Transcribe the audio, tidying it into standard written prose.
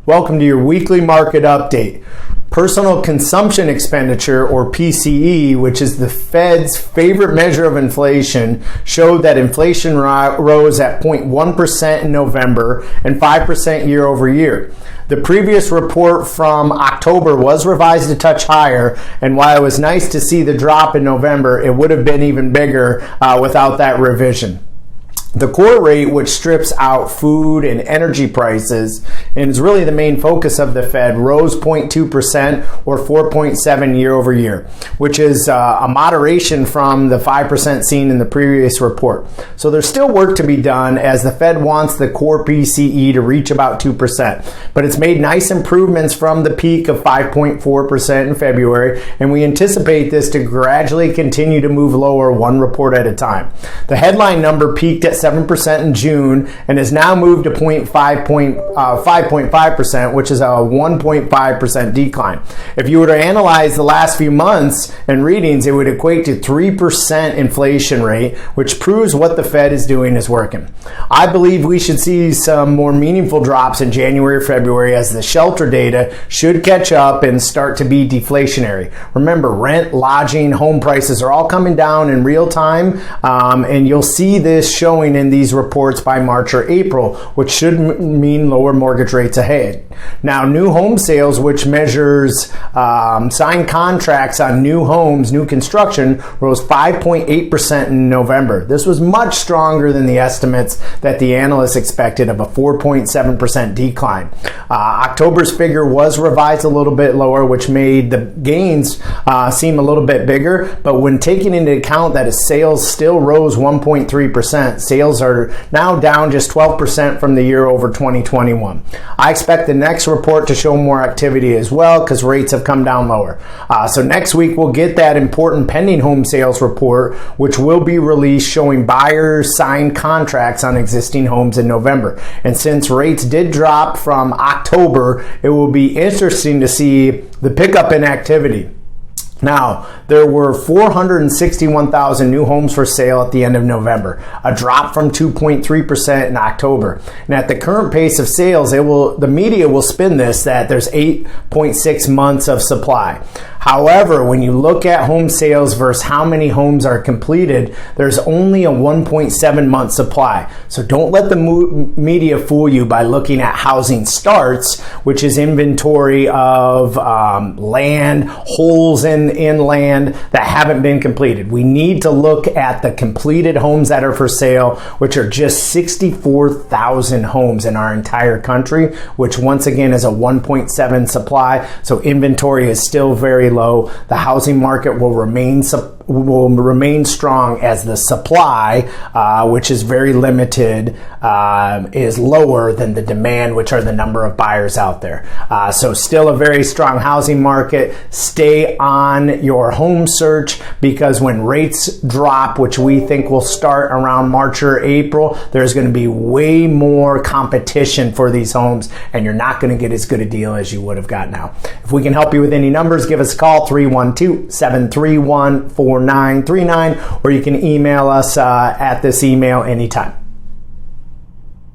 Welcome to your weekly market update. Personal Consumption Expenditure, or PCE, which is the Fed's favorite measure of inflation, showed that inflation rose at 0.1% in November and 5% year over year. The previous report from October was revised a touch higher, and while it was nice to see the drop in November, it would have been even bigger without that revision. The core rate, which strips out food and energy prices and is really the main focus of the Fed, rose 0.2% or 4.7 year over year, which is a moderation from the 5% seen in the previous report. So there's still work to be done as the Fed wants the core PCE to reach about 2%, but it's made nice improvements from the peak of 5.4% in February, and we anticipate this to gradually continue to move lower one report at a time. The headline number peaked at 7% in June and has now moved to 5.5%, which is a 1.5% decline. If you were to analyze the last few months and readings, it would equate to 3% inflation rate, which proves what the Fed is doing is working. I believe we should see some more meaningful drops in January or February as the shelter data should catch up and start to be deflationary. Remember, rent, lodging, home prices are all coming down in real time, and you'll see this showing in these reports by March or April, which should mean lower mortgage rates ahead. Now, new home sales, which measures signed contracts on new homes, new construction, rose 5.8% in November. This was much stronger than the estimates that the analysts expected of a 4.7% decline. October's figure was revised a little bit lower, which made the gains seem a little bit bigger, but when taking into account that its sales still rose 1.3%, sales are now down just 12% from the year over 2021. I expect the next report to show more activity as well because rates have come down lower. So next week we'll get that important pending home sales report, which will be released showing buyers signed contracts on existing homes in November. And since rates did drop from October, it will be interesting to see the pickup in activity. Now, there were 461,000 new homes for sale at the end of November, a drop from 2.3% in October. And at the current pace of sales, the media will spin this that there's 8.6 months of supply. However, when you look at home sales versus how many homes are completed, there's only a 1.7 month supply. So don't let the media fool you by looking at housing starts, which is inventory of land, holes in land that haven't been completed. We need to look at the completed homes that are for sale, which are just 64,000 homes in our entire country, which once again is a 1.7 supply. So inventory is still very low. The housing market will remain strong as the supply, which is very limited, is lower than the demand, which are the number of buyers out there. So still a very strong housing market. Stay on your home search because when rates drop, which we think will start around March or April, there's going to be way more competition for these homes and you're not going to get as good a deal as you would have got now. If we can help you with any numbers, give us a call, 312-731-4939, or you can email us at this email anytime.